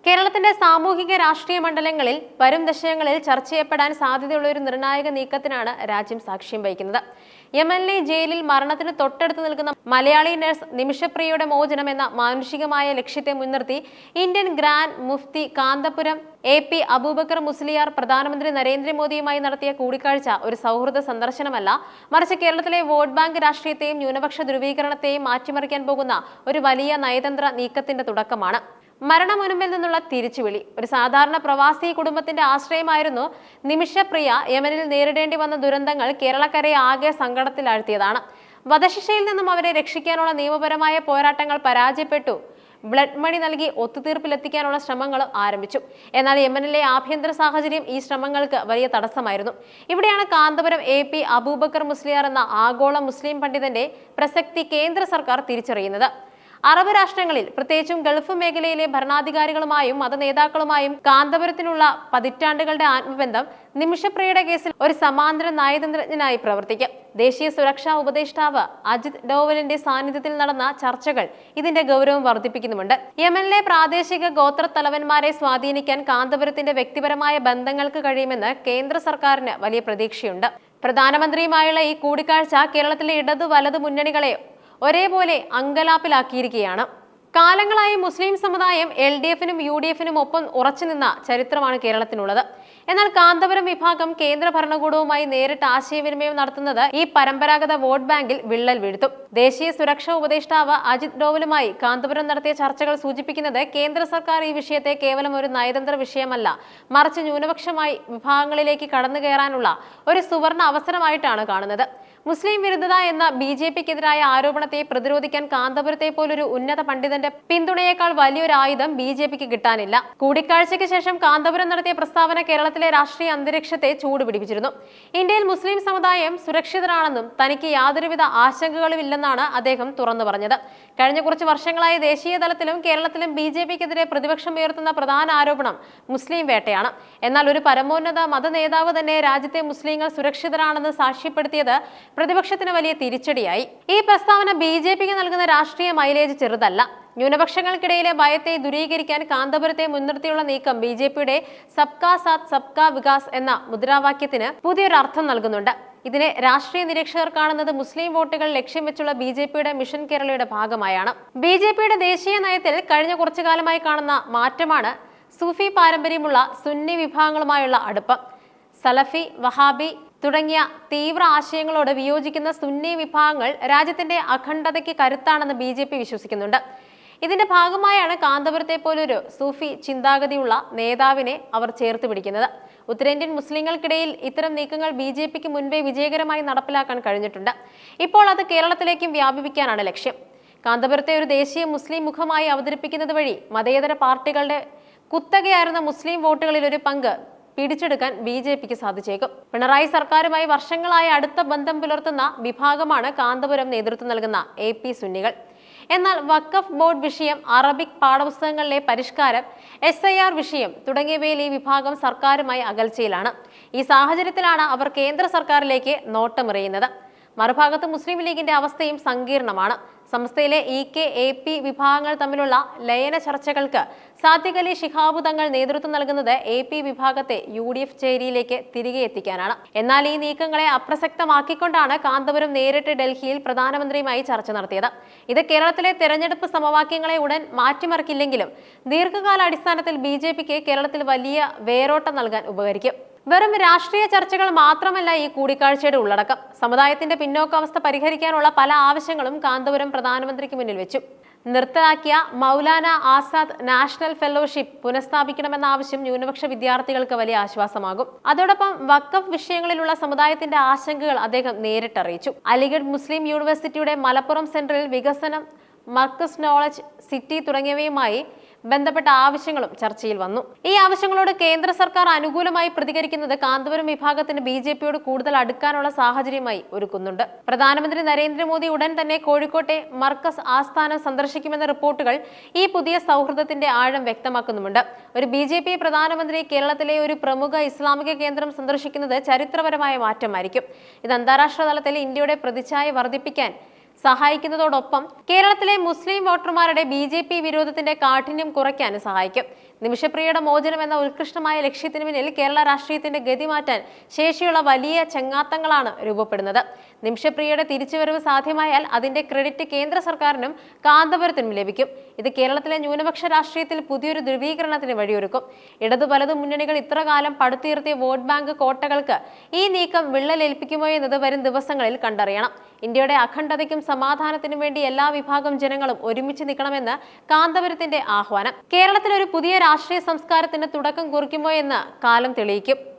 കേരളത്തിന്റെ സാമൂഹിക രാഷ്ട്രീയ മണ്ഡലങ്ങളിൽ വരും ദശകങ്ങളിൽ ചർച്ച ചെയ്യപ്പെടാൻ സാധ്യതയുള്ള ഒരു നിർണായക നീക്കത്തിനാണ് രാജ്യം സാക്ഷ്യം വഹിക്കുന്നത്. യമനിലെ ജയിലിൽ മരണത്തിന് തൊട്ടടുത്ത് നിൽക്കുന്ന മലയാളി നഴ്സ് നിമിഷപ്രിയയുടെ മോചനം എന്ന മാനുഷികമായ ലക്ഷ്യത്തെ മുൻനിർത്തി ഇന്ത്യൻ ഗ്രാൻഡ് മുഫ്തി കാന്തപുരം AP അബൂബക്കർ മുസ്ലിയാർ പ്രധാനമന്ത്രി നരേന്ദ്രമോദിയുമായി നടത്തിയ കൂടിക്കാഴ്ച ഒരു സൗഹൃദ സന്ദർശനമല്ല, മറിച്ച് കേരളത്തിലെ വോട്ട് ബാങ്ക് രാഷ്ട്രീയത്തെയും ന്യൂനപക്ഷ ധ്രുവീകരണത്തെയും മാറ്റിമറിക്കാൻ പോകുന്ന ഒരു വലിയ നയതന്ത്ര നീക്കത്തിന്റെ തുടക്കമാണ്. മരണമുനുമ്പിൽ നിന്നുള്ള തിരിച്ചുവിളി. ഒരു സാധാരണ പ്രവാസി കുടുംബത്തിന്റെ ആശ്രയമായിരുന്നു നിമിഷപ്രിയ. യമനിൽ നേരിടേണ്ടി വന്ന ദുരന്തങ്ങൾ കേരളക്കരയെ ആകെ സങ്കടത്തിലാഴ്ത്തിയതാണ്. വധശിക്ഷയിൽ നിന്നും അവരെ രക്ഷിക്കാനുള്ള നിയമപരമായ പോരാട്ടങ്ങൾ പരാജയപ്പെട്ടു. ബ്ലഡ് മണി നൽകി ഒത്തുതീർപ്പിലെത്തിക്കാനുള്ള ശ്രമങ്ങൾ ആരംഭിച്ചു. എന്നാൽ യമനിലെ ആഭ്യന്തര സാഹചര്യം ഈ ശ്രമങ്ങൾക്ക് വലിയ തടസ്സമായിരുന്നു. ഇവിടെയാണ് കാന്തപുരം AP അബൂബക്കർ മുസ്ലിയാർ എന്ന ആഗോള മുസ്ലിം പണ്ഡിതന്റെ പ്രസക്തി കേന്ദ്ര സർക്കാർ തിരിച്ചറിയുന്നത്. അറബ് രാഷ്ട്രങ്ങളിൽ, പ്രത്യേകിച്ചും ഗൾഫ് മേഖലയിലെ ഭരണാധികാരികളുമായും മത നേതാക്കളുമായും കാന്തപുരത്തിനുള്ള പതിറ്റാണ്ടുകളുടെ ആത്മബന്ധം നിമിഷപ്രിയയുടെ കേസിൽ ഒരു സമാന്തര നയതന്ത്രജ്ഞനായി പ്രവർത്തിക്കും. ദേശീയ സുരക്ഷാ ഉപദേഷ്ടാവ് അജിത് ഡോവലിന്റെ സാന്നിധ്യത്തിൽ നടന്ന ചർച്ചകൾ ഇതിന്റെ ഗൗരവം വർദ്ധിപ്പിക്കുന്നുമുണ്ട്. യമനിലെ പ്രാദേശിക ഗോത്ര തലവന്മാരെ സ്വാധീനിക്കാൻ കാന്തപുരത്തിന്റെ വ്യക്തിപരമായ ബന്ധങ്ങൾക്ക് കഴിയുമെന്ന് കേന്ദ്ര സർക്കാരിന് വലിയ പ്രതീക്ഷയുണ്ട്. പ്രധാനമന്ത്രിയുമായുള്ള ഈ കൂടിക്കാഴ്ച കേരളത്തിലെ ഇടതു വലതു മുന്നണികളെ ഒരേപോലെ അങ്കലാപ്പിലാക്കിയിരിക്കുകയാണ്. കാലങ്ങളായി മുസ്ലിം സമുദായം LDFനും UDFനും ഒപ്പം ഉറച്ചുനിന്ന ചരിത്രമാണ് കേരളത്തിനുള്ളത്. എന്നാൽ കാന്തപുരം വിഭാഗം കേന്ദ്ര ഭരണകൂടവുമായി നേരിട്ട് ആശയവിനിമയം നടത്തുന്നത് ഈ പരമ്പരാഗത വോട്ട് ബാങ്കിൽ വിള്ളൽ വീഴ്ത്തും. ദേശീയ സുരക്ഷാ ഉപദേഷ്ടാവ് അജിത് ഡോവലുമായി കാന്തപുരം നടത്തിയ ചർച്ചകൾ സൂചിപ്പിക്കുന്നത് കേന്ദ്ര സർക്കാർ ഈ വിഷയത്തെ കേവലം ഒരു നയതന്ത്ര വിഷയമല്ല, മറിച്ച് ന്യൂനപക്ഷമായി വിഭാഗങ്ങളിലേക്ക് കടന്നു കയറാനുള്ള ഒരു സുവർണ അവസരമായിട്ടാണ് കാണുന്നത്. മുസ്ലിം വിരുദ്ധത എന്ന BJPക്കെതിരായ ആരോപണത്തെ പ്രതിരോധിക്കാൻ കാന്തപുരത്തെ പോലൊരു ഉന്നത പണ്ഡിതന്റെ പിന്തുണയേക്കാൾ വലിയൊരു ആയുധം BJPക്ക് കിട്ടാനില്ല. കൂടിക്കാഴ്ചയ്ക്ക് ശേഷം കാന്തപുരം നടത്തിയ പ്രസ്താവന കേരളത്തിലെ രാഷ്ട്രീയ അന്തരീക്ഷത്തെ ചൂടുപിടിപ്പിച്ചിരുന്നു. ഇന്ത്യയിൽ മുസ്ലിം സമുദായം സുരക്ഷിതരാണെന്നും തനിക്ക് യാതൊരുവിധ ആശങ്കകളുമില്ലെന്നാണ് അദ്ദേഹം തുറന്നു പറഞ്ഞത്. കഴിഞ്ഞ കുറച്ച് വർഷങ്ങളായി ദേശീയ തലത്തിലും കേരളത്തിലും BJPക്കെതിരെ പ്രതിപക്ഷം ഉയർത്തുന്ന പ്രധാന ആരോപണം മുസ്ലിം വേട്ടയാണ്. എന്നാൽ ഒരു പരമോന്നത മത നേതാവ് തന്നെ രാജ്യത്തെ മുസ്ലിങ്ങൾ സുരക്ഷിതരാണെന്ന് സാക്ഷ്യപ്പെടുത്തിയത് പ്രതിപക്ഷത്തിന് വലിയ തിരിച്ചടിയായി. ഈ പ്രസ്താവന BJPക്ക് നൽകുന്ന രാഷ്ട്രീയ മൈലേജ് ചെറുതല്ല. ന്യൂനപക്ഷങ്ങൾക്കിടയിലെ ഭയത്തെ ദൂരീകരിക്കാൻ കാന്തപുരത്തെ മുൻനിർത്തിയുള്ള നീക്കം BJPയുടെ സബ്കാ സാത്ത് സബ്കാ വികാസ് എന്ന മുദ്രാവാക്യത്തിന് പുതിയൊരു അർത്ഥം നൽകുന്നുണ്ട്. ഇതിനെ രാഷ്ട്രീയ നിരീക്ഷകർ കാണുന്നത് മുസ്ലിം വോട്ടുകൾ ലക്ഷ്യം വെച്ചുള്ള BJPയുടെ മിഷൻ കേരളയുടെ ഭാഗമായാണ്. BJPയുടെ ദേശീയ നയത്തിൽ കഴിഞ്ഞ കുറച്ചു കാലമായി കാണുന്ന മാറ്റമാണ് സൂഫി പാരമ്പര്യമുള്ള സുന്നി വിഭാഗങ്ങളുമായുള്ള അടുപ്പം. സലഫി, വഹാബി തുടങ്ങിയ തീവ്ര ആശയങ്ങളോട് വിയോജിക്കുന്ന സുന്നി വിഭാഗങ്ങൾ രാജ്യത്തിന്റെ അഖണ്ഡതയ്ക്ക് കരുത്താണെന്ന് BJP വിശ്വസിക്കുന്നുണ്ട്. ഇതിന്റെ ഭാഗമായാണ് കാന്തപുരത്തെ പോലൊരു സൂഫി ചിന്താഗതിയുള്ള നേതാവിനെ അവർ ചേർത്ത് പിടിക്കുന്നത്. ഉത്തരേന്ത്യൻ മുസ്ലിങ്ങൾക്കിടയിൽ ഇത്തരം നീക്കങ്ങൾ BJPക്ക് മുൻപേ വിജയകരമായി നടപ്പിലാക്കാൻ കഴിഞ്ഞിട്ടുണ്ട്. ഇപ്പോൾ അത് കേരളത്തിലേക്കും വ്യാപിപ്പിക്കാനാണ് ലക്ഷ്യം. കാന്തപുരത്തെ ഒരു ദേശീയ മുസ്ലിം മുഖമായി അവതരിപ്പിക്കുന്നത് വഴി മതേതര പാർട്ടികളുടെ കുത്തകയായിരുന്ന മുസ്ലിം വോട്ടുകളിൽ ഒരു പങ്ക് പിടിച്ചെടുക്കാൻ BJPക്ക് സാധിച്ചേക്കും. പിണറായി സർക്കാരുമായി വർഷങ്ങളായി അടുത്ത ബന്ധം പുലർത്തുന്ന വിഭാഗമാണ് കാന്തപുരം നേതൃത്വം നൽകുന്ന AP സുന്നികൾ. എന്നാൽ വഖഫ് ബോർഡ് വിഷയം, അറബിക് പാഠപുസ്തകങ്ങളിലെ പരിഷ്കാരം, SIR വിഷയം തുടങ്ങിയവയിൽ ഈ വിഭാഗം സർക്കാരുമായി അകൽച്ചയിലാണ്. ഈ സാഹചര്യത്തിലാണ് അവർ കേന്ദ്ര സർക്കാരിലേക്ക് നോട്ടമെറിയുന്നത്. മറുഭാഗത്ത് മുസ്ലിം ലീഗിന്റെ അവസ്ഥയും സങ്കീർണമാണ്. സംസ്ഥയിലെ EK AP വിഭാഗങ്ങൾ തമ്മിലുള്ള ലയന ചർച്ചകൾക്ക് സാദിഖ് അലി ശിഹാബ് തങ്ങൾ നേതൃത്വം നൽകുന്നത് AP വിഭാഗത്തെ UDF ചേരിയിലേക്ക് തിരികെ എത്തിക്കാനാണ്. എന്നാൽ ഈ നീക്കങ്ങളെ അപ്രസക്തമാക്കിക്കൊണ്ടാണ് കാന്തപുരം നേരിട്ട് ഡൽഹിയിൽ പ്രധാനമന്ത്രിയുമായി ചർച്ച നടത്തിയത്. ഇത് കേരളത്തിലെ തെരഞ്ഞെടുപ്പ് സമവാക്യങ്ങളെ ഉടൻ മാറ്റിമറിക്കില്ലെങ്കിലും ദീർഘകാല അടിസ്ഥാനത്തിൽ BJPക്ക് കേരളത്തിൽ വലിയ വേരോട്ടം നൽകാൻ ഉപകരിക്കും. വെറും രാഷ്ട്രീയ ചർച്ചകൾ മാത്രമല്ല ഈ കൂടിക്കാഴ്ചയുടെ ഉള്ളടക്കം. സമുദായത്തിന്റെ പിന്നോക്കാവസ്ഥ പരിഹരിക്കാനുള്ള പല ആവശ്യങ്ങളും കാന്തപുരം പ്രധാനമന്ത്രിക്ക് മുന്നിൽ വെച്ചു. നിർത്തലാക്കിയ മൗലാന ആസാദ് നാഷണൽ ഫെലോഷിപ്പ് പുനഃസ്ഥാപിക്കണമെന്ന ആവശ്യം ന്യൂനപക്ഷ വിദ്യാർത്ഥികൾക്ക് വലിയ ആശ്വാസമാകും. അതോടൊപ്പം വഖഫ് വിഷയങ്ങളിലുള്ള സമുദായത്തിന്റെ ആശങ്കകൾ അദ്ദേഹം നേരിട്ടറിയിച്ചു. അലിഗഡ് മുസ്ലിം യൂണിവേഴ്സിറ്റിയുടെ മലപ്പുറം സെന്ററിൽ വികസനം, മർക്കസ് നോളജ് സിറ്റി തുടങ്ങിയവയുമായി ബന്ധപ്പെട്ട ആവശ്യങ്ങളും ചർച്ചയിൽ വന്നു. ഈ ആവശ്യങ്ങളോട് കേന്ദ്ര സർക്കാർ അനുകൂലമായി പ്രതികരിക്കുന്നത് കാന്തപുരം വിഭാഗത്തിന് BJPയോട് കൂടുതൽ അടുക്കാനുള്ള സാഹചര്യമായി ഒരുക്കുന്നുണ്ട്. പ്രധാനമന്ത്രി നരേന്ദ്രമോദി ഉടൻ തന്നെ കോഴിക്കോട്ടെ മർക്കസ് ആസ്ഥാനം സന്ദർശിക്കുമെന്ന റിപ്പോർട്ടുകൾ ഈ പുതിയ സൗഹൃദത്തിന്റെ ആഴം വ്യക്തമാക്കുന്നുമുണ്ട്. ഒരു BJP പ്രധാനമന്ത്രി കേരളത്തിലെ ഒരു പ്രമുഖ ഇസ്ലാമിക കേന്ദ്രം സന്ദർശിക്കുന്നത് ചരിത്രപരമായ മാറ്റമായിരിക്കും. ഇത് അന്താരാഷ്ട്ര തലത്തിൽ ഇന്ത്യയുടെ പ്രതിച്ഛായ വർദ്ധിപ്പിക്കാൻ സഹായിക്കുന്നതോടൊപ്പം കേരളത്തിലെ മുസ്ലിം വോട്ടർമാരുടെ BJP വിരോധത്തിന്റെ കാഠിന്യം കുറയ്ക്കാനും സഹായിക്കും. നിമിഷപ്രിയയുടെ മോചനം എന്ന ഉത്കൃഷ്ടമായ ലക്ഷ്യത്തിന് പിന്നിൽ കേരള രാഷ്ട്രീയത്തിന്റെ ഗതി മാറ്റാൻ ശേഷിയുള്ള വലിയ ചങ്ങാത്തങ്ങളാണ് രൂപപ്പെടുന്നത്. നിമിഷപ്രിയയുടെ തിരിച്ചുവരവ് സാധ്യമായാൽ അതിന്റെ ക്രെഡിറ്റ് കേന്ദ്ര സർക്കാരിനും കാന്തപുരത്തിനും ലഭിക്കും. ഇത് കേരളത്തിലെ ന്യൂനപക്ഷ രാഷ്ട്രീയത്തിൽ പുതിയൊരു ധ്രുവീകരണത്തിന് വഴിയൊരുക്കും. ഇടതു വലതു മുന്നണികൾ ഇത്രകാലം പടുത്തുയർത്തിയ വോട്ട് ബാങ്ക് കോട്ടകൾക്ക് ഈ നീക്കം വിള്ളലേൽപ്പിക്കുമോ എന്നത് വരും ദിവസങ്ങളിൽ കണ്ടറിയണം. ഇന്ത്യയുടെ അഖണ്ഡതയ്ക്കും സമാധാനത്തിനും വേണ്ടി എല്ലാ വിഭാഗം ജനങ്ങളും ഒരുമിച്ച് നിൽക്കണമെന്ന് കാന്തപുരത്തിന്റെ ആഹ്വാനം കേരളത്തിൽ ഒരു പുതിയ രാഷ്ട്രീയ സംസ്കാരത്തിന് തുടക്കം കുറിക്കുമോ എന്ന് കാലം തെളിയിക്കും.